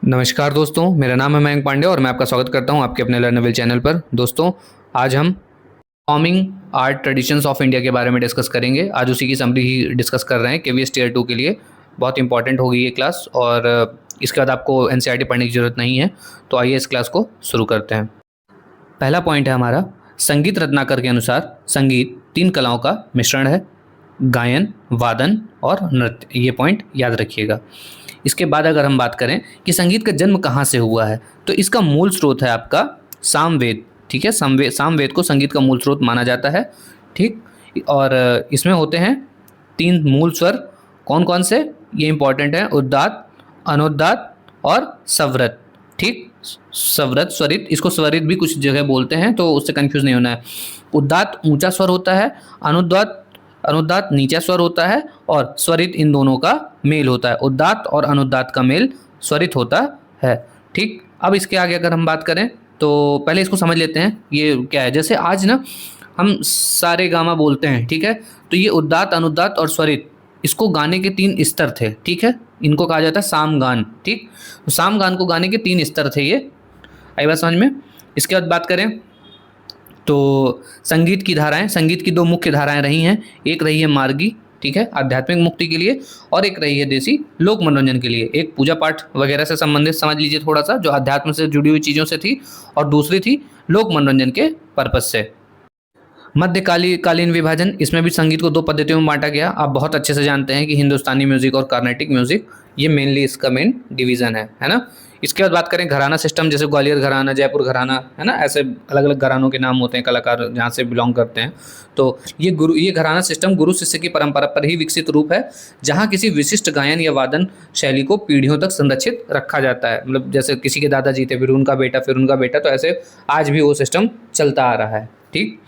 नमस्कार दोस्तों, मेरा नाम है मयंक पांडे और मैं आपका स्वागत करता हूं आपके अपने लर्नेबल चैनल पर। दोस्तों, आज हम performing art traditions of India के बारे में डिस्कस करेंगे। आज उसी की समरी ही डिस्कस कर रहे हैं केवीएस टीयर 2 के लिए। बहुत इंपॉर्टेंट होगी ये क्लास और इसके बाद आपको एनसीईआरटी पढ़ने की ज़रूरत नहीं है। तो आइए इस क्लास को शुरू करते हैं। पहला पॉइंट है हमारा, संगीत रत्नाकर के अनुसार संगीत 3 कलाओं का मिश्रण है: गायन, वादन और नृत्य। ये पॉइंट याद रखिएगा। इसके बाद अगर हम बात करें कि संगीत का जन्म कहाँ से हुआ है, तो इसका मूल स्रोत है आपका सामवेद। ठीक है, सामवेद को संगीत का मूल स्रोत माना जाता है। ठीक, और इसमें होते हैं 3 मूल स्वर। कौन कौन से, ये इंपॉर्टेंट है: उद्दात, अनुद्दात और स्वरत। ठीक, स्वरत, स्वरित, इसको स्वरित भी कुछ जगह बोलते हैं, तो उससे कंफ्यूज नहीं होना है। उद्दात ऊंचा स्वर होता है, अनुदात नीचा स्वर होता है और स्वरित इन दोनों का मेल होता है। उद्दात और अनुदात का मेल स्वरित होता है। ठीक, अब इसके आगे अगर हम बात करें तो पहले इसको समझ लेते हैं ये क्या है। जैसे आज ना हम सारे गामा बोलते हैं, ठीक है, तो ये उद्दात, अनुदात और स्वरित, इसको गाने के 3 स्तर थे। ठीक है, इनको कहा जाता है सामगान। ठीक, तो सामगान को गाने के 3 स्तर थे। ये आई बात समझ में। इसके बाद बात करें तो संगीत की धाराएं, संगीत की 2 मुख्य धाराएं रही हैं। एक रही है मार्गी, ठीक है, आध्यात्मिक मुक्ति के लिए, और एक रही है देसी लोक मनोरंजन के लिए। एक पूजा पाठ वगैरह से संबंधित समझ लीजिए थोड़ा सा, जो अध्यात्म से जुड़ी हुई चीज़ों से थी, और दूसरी थी लोक मनोरंजन के पर्पज से। मध्यकालीन विभाजन, इसमें भी संगीत को 2 पद्धतियों में बांटा गया। आप बहुत अच्छे से जानते हैं कि हिंदुस्तानी म्यूजिक और कार्नेटिक म्यूजिक, ये मेनली इसका मेन डिवीजन है ना। इसके बाद बात करें घराना सिस्टम, जैसे ग्वालियर घराना, जयपुर घराना, है ना, ऐसे अलग अलग घरानों के नाम होते हैं, कलाकार जहाँ से बिलोंग करते हैं। तो ये घराना सिस्टम गुरु शिष्य की परंपरा पर ही विकसित रूप है, जहाँ किसी विशिष्ट गायन या वादन शैली को पीढ़ियों तक संरक्षित रखा जाता है। मतलब जैसे किसी के दादाजी थे, फिर उनका बेटा, फिर उनका बेटा, तो ऐसे आज भी वो सिस्टम चलता आ रहा है। ठीक,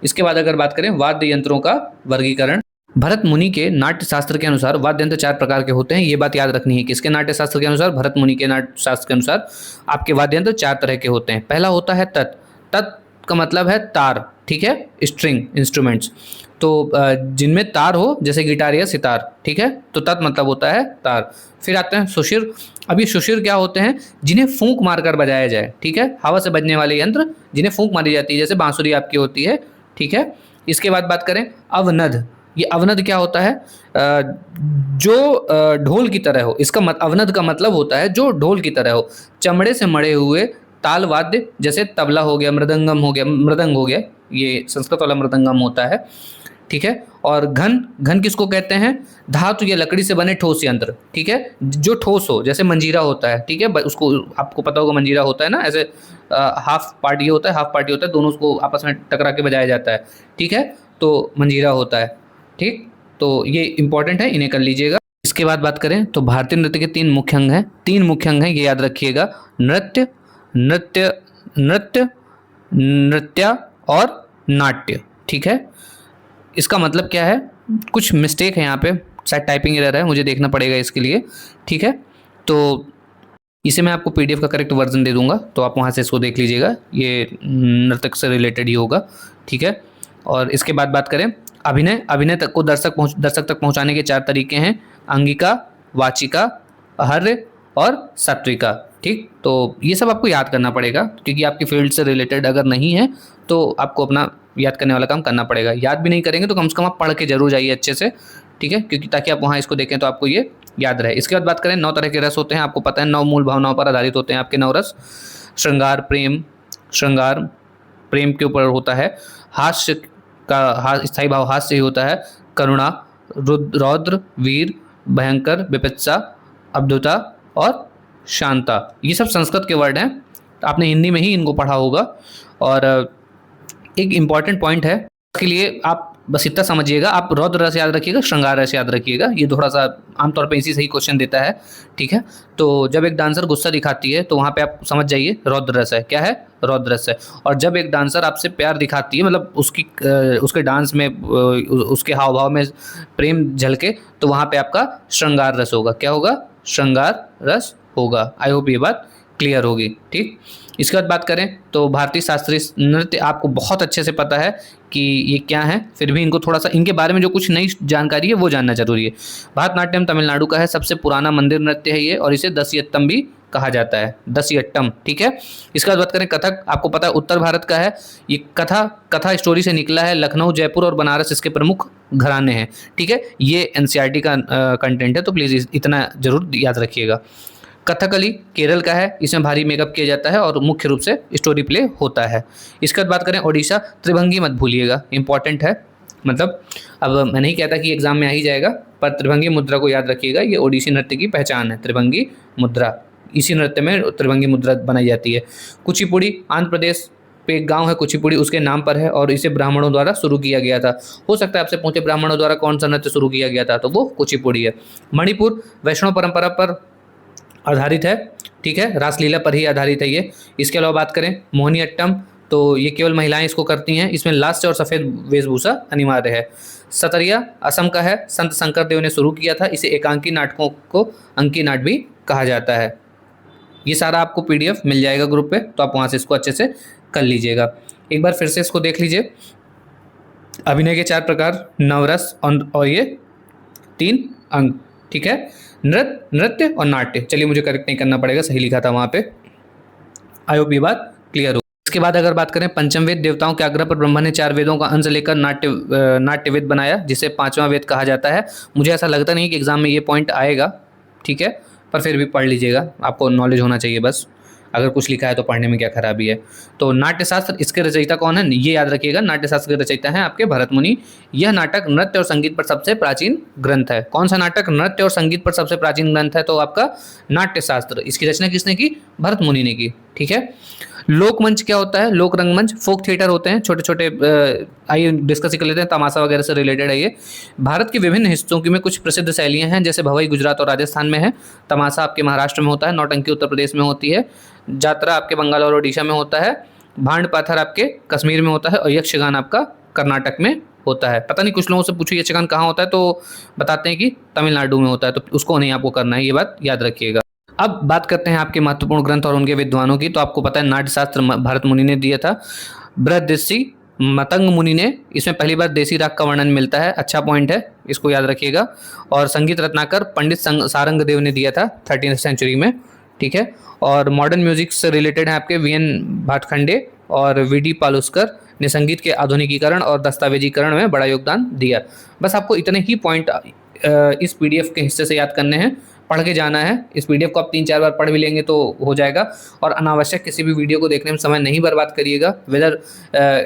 इसके बाद अगर बात करें वाद्य यंत्रों का वर्गीकरण, भरत मुनि के नाट्य शास्त्र के अनुसार वाद्य यंत्र 4 प्रकार के होते हैं। ये बात याद रखनी है कि इसके नाट्य शास्त्र के अनुसार, भरत मुनि के नाट्य शास्त्र के अनुसार आपके वाद्य यंत्र 4 तरह के होते हैं। पहला होता है तत्। तत् का मतलब है तार, ठीक है, स्ट्रिंग इंस्ट्रूमेंट्स, तो जिनमें तार हो, जैसे गिटार या सितार। ठीक है, तो तत् मतलब होता है तार। फिर आते हैं सुशिर। अब ये सुशिर क्या होते हैं? जिन्हें फूंक मारकर बजाया जाए। ठीक है, हवा से बजने वाले यंत्र जिन्हें फूंक मारी जाती है, जैसे बांसुरी आपकी होती है। ठीक है, इसके बाद बात करें अवनद। ये अवनद क्या होता है? जो ढोल की तरह हो। इसका अवनद का मतलब होता है जो ढोल की तरह हो, चमड़े से मढ़े हुए ताल वाद्य, जैसे तबला हो गया, मृदंगम हो गया, मृदंग हो गया, ये संस्कृत वाला मृदंगम होता है। ठीक है, और घन किसको कहते हैं? धातु या लकड़ी से बने ठोस यंत्र। ठीक है, जो ठोस हो, जैसे मंजीरा होता है। ठीक है, उसको आपको पता होगा, मंजीरा होता है ना, ऐसे हाफ पार्ट ये होता है, हाफ पार्ट ये होता है, दोनों को आपस में टकरा के बजाया जाता है। ठीक है, तो मंजीरा होता है। ठीक, तो ये इंपॉर्टेंट है, इन्हें कर लीजिएगा। इसके बाद बात करें तो भारतीय नृत्य के 3 मुख्य अंग हैं। 3 मुख्य अंग हैं, ये याद रखिएगा: नृत्य, नृत्य, नृत्य, नृत्य और नाट्य। ठीक है, इसका मतलब क्या है? कुछ मिस्टेक है यहाँ पे, शायद टाइपिंग एरर है, मुझे देखना पड़ेगा इसके लिए। ठीक है, तो इसे मैं आपको पीडीएफ का करेक्ट वर्जन दे दूंगा, तो आप वहाँ से इसको देख लीजिएगा, ये नृत्य से रिलेटेड ही होगा। ठीक है, और इसके बाद बात करें अभिनय तक को दर्शक तक पहुँचाने के 4 तरीके हैं: अंगिका, वाचिका, आहार्य और सात्विका। ठीक, तो ये सब आपको याद करना पड़ेगा, क्योंकि आपकी फील्ड से रिलेटेड अगर नहीं है तो आपको अपना याद करने वाला काम करना पड़ेगा। याद भी नहीं करेंगे तो कम से कम आप पढ़ के जरूर जाइए अच्छे से। ठीक है, क्योंकि ताकि आप वहाँ इसको देखें तो आपको ये याद रहे। इसके बाद बात करें 9 तरह के रस होते हैं, आपको पता है 9 मूल भावनाओं पर आधारित होते हैं आपके 9 रस। श्रृंगार प्रेम के ऊपर होता है। हास्य का स्थायी भाव हास्य ही होता है। करुणा, रौद्र, वीर, भयंकर, विपत्सा, अब्दुता और शांता। ये सब संस्कृत के वर्ड हैं, आपने हिंदी में ही इनको पढ़ा होगा। और एक इम्पॉर्टेंट पॉइंट है, इसके लिए आप बस इतना समझिएगा, आप रौद्र रस याद रखिएगा, श्रृंगार रस याद रखिएगा। ये थोड़ा सा आमतौर पे इसी से ही क्वेश्चन देता है। ठीक है, तो जब एक डांसर गुस्सा दिखाती है तो वहाँ पे आप समझ जाइए रौद्र रस है। क्या है? रौद्र रस है। और जब एक डांसर आपसे प्यार दिखाती है, मतलब उसके डांस में उसके हाव भाव में प्रेम झलके, तो वहाँ पे आपका श्रृंगार रस होगा। क्या होगा? श्रृंगार रस होगा। आई होप ये बात क्लियर होगी। ठीक, इसके बाद बात करें तो भारतीय शास्त्रीय नृत्य आपको बहुत अच्छे से पता है कि ये क्या है, फिर भी इनको थोड़ा सा इनके बारे में जो कुछ नई जानकारी है वो जानना जरूरी है। भरतनाट्यम तमिलनाडु का है, सबसे पुराना मंदिर नृत्य है ये, और इसे दसियत्तम भी कहा जाता है, दसियट्टम। ठीक है, इसके बाद बात करें कथक, आपको पता है उत्तर भारत का है ये। कथा स्टोरी से निकला है। लखनऊ, जयपुर और बनारस इसके प्रमुख घराने हैं। ठीक है, ये एनसीईआरटी का कंटेंट है, तो प्लीज़ इतना जरूर याद रखिएगा। कथकली केरल का है, इसमें भारी मेकअप किया जाता है और मुख्य रूप से स्टोरी प्ले होता है। इसके बाद बात करें ओडिशा, त्रिभंगी मत भूलिएगा, इंपॉर्टेंट है। मतलब अब मैं नहीं कहता कि एग्जाम में आ ही जाएगा, पर त्रिभंगी मुद्रा को याद रखिएगा, ये ओडिसी नृत्य की पहचान है, त्रिभंगी मुद्रा। इसी नृत्य में त्रिभंगी मुद्रा बनाई जाती है। कुचिपुड़ी, आंध्र प्रदेश पे एक गांव है कुचिपुड़ी, उसके नाम पर है और इसे ब्राह्मणों द्वारा शुरू किया गया था। हो सकता है आपसे पूछे ब्राह्मणों द्वारा कौन सा नृत्य शुरू किया गया था, तो वो कुचिपुड़ी है। मणिपुर वैष्णव परंपरा पर आधारित है। ठीक है, रासलीला पर ही आधारित है ये। इसके अलावा बात करें मोहिनीअट्टम, तो ये केवल महिलाएं इसको करती हैं, इसमें लाल से और सफ़ेद वेशभूषा अनिवार्य है। सतरिया असम का है, संत शंकर देव ने शुरू किया था, इसे एकांकी नाटकों को अंकी नाट भी कहा जाता है। ये सारा आपको पीडीएफ मिल जाएगा ग्रुप पे, तो आप वहाँ से इसको अच्छे से कर लीजिएगा। एक बार फिर से इसको देख लीजिए। अभिनय के 4 प्रकार, नवरस और ये 3 अंग। ठीक है, नृत्य और नाट्य। चलिए, मुझे करेक्ट नहीं करना पड़ेगा, सही लिखा था वहाँ पे। आई होप ये बात क्लियर हो। इसके बाद अगर बात करें पंचम वेद, देवताओं के आग्रह पर ब्रह्मा ने 4 वेदों का अंश लेकर नाट्य वेद बनाया, जिसे 5वां वेद कहा जाता है। मुझे ऐसा लगता नहीं कि एग्जाम में ये पॉइंट आएगा, ठीक है, पर फिर भी पढ़ लीजिएगा, आपको नॉलेज होना चाहिए बस। अगर कुछ लिखा है तो पढ़ने में क्या खराबी है। तो नाट्यशास्त्र, इसके रचयिता कौन है, ये याद रखिएगा, नाट्यशास्त्र के रचयिता हैं आपके भरत मुनि। यह नाटक नृत्य और संगीत पर सबसे प्राचीन ग्रंथ है। कौन सा नाटक नृत्य और संगीत पर सबसे प्राचीन ग्रंथ है, तो आपका नाट्यशास्त्र। इसकी रचना किसने की, भरत मुनि ने की। ठीक है, लोकमंच क्या होता है, लोक रंगमंच फोक थिएटर होते हैं, छोटे छोटे। आइए डिस्कस कर लेते हैं, तमाशा वगैरह से रिलेटेड है ये। भारत के विभिन्न हिस्सों में कुछ प्रसिद्ध शैलियाँ हैं, जैसे भवई गुजरात और राजस्थान में है, तमाशा आपके महाराष्ट्र में होता है, नौटंकी उत्तर प्रदेश में होती है, जात्रा आपके बंगाल और ओडिशा में होता है, भांड पाथर आपके कश्मीर में होता है और यक्षगान आपका कर्नाटक में होता है। पता नहीं, कुछ लोगों से पूछो यक्षगान कहाँ होता है तो बताते हैं कि तमिलनाडु में होता है, तो उसको नहीं आपको करना है, ये बात याद रखिएगा। अब बात करते हैं आपके महत्वपूर्ण ग्रंथ और उनके विद्वानों की। तो आपको पता है नाट्यशास्त्र भरत मुनि ने दिया था। बृहदृषि मतंग मुनि ने, इसमें पहली बार देसी राग का वर्णन मिलता है, अच्छा पॉइंट है, इसको याद रखिएगा। और संगीत रत्नाकर पंडित सारंग देव ने दिया था 13वीं सेंचुरी में। ठीक है, और मॉडर्न म्यूजिक से रिलेटेड है आपके वीएन भाटखंडे और वीडी पालुस्कर ने संगीत के आधुनिकीकरण और दस्तावेजीकरण में बड़ा योगदान दिया। बस आपको इतने ही पॉइंट इस पीडीएफ के हिस्से से याद करने हैं, पढ़ के जाना है। इस पीडीएफ को आप 3-4 बार पढ़ भी लेंगे तो हो जाएगा। और अनावश्यक किसी भी वीडियो को देखने में समय नहीं बर्बाद करिएगा, whether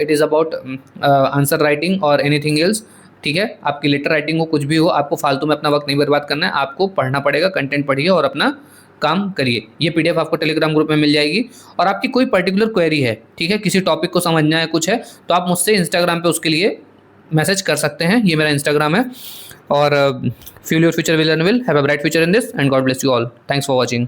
it is about answer writing और एनीथिंग एल्स। ठीक है, आपकी लेटर राइटिंग हो, कुछ भी हो, आपको फालतू में अपना वक्त नहीं बर्बाद करना है, आपको पढ़ना पड़ेगा, कंटेंट पढ़िए और अपना काम करिए। ये पीडीएफ आपको टेलीग्राम ग्रुप में मिल जाएगी। और आपकी कोई पर्टिकुलर क्वेरी है, ठीक है, किसी टॉपिक को समझना है, कुछ है, तो आप मुझसे इंस्टाग्राम पे उसके लिए मैसेज कर सकते हैं, ये मेरा इंस्टाग्राम है। और fuel your future will and will have a bright future in this and God bless you all. Thanks for watching.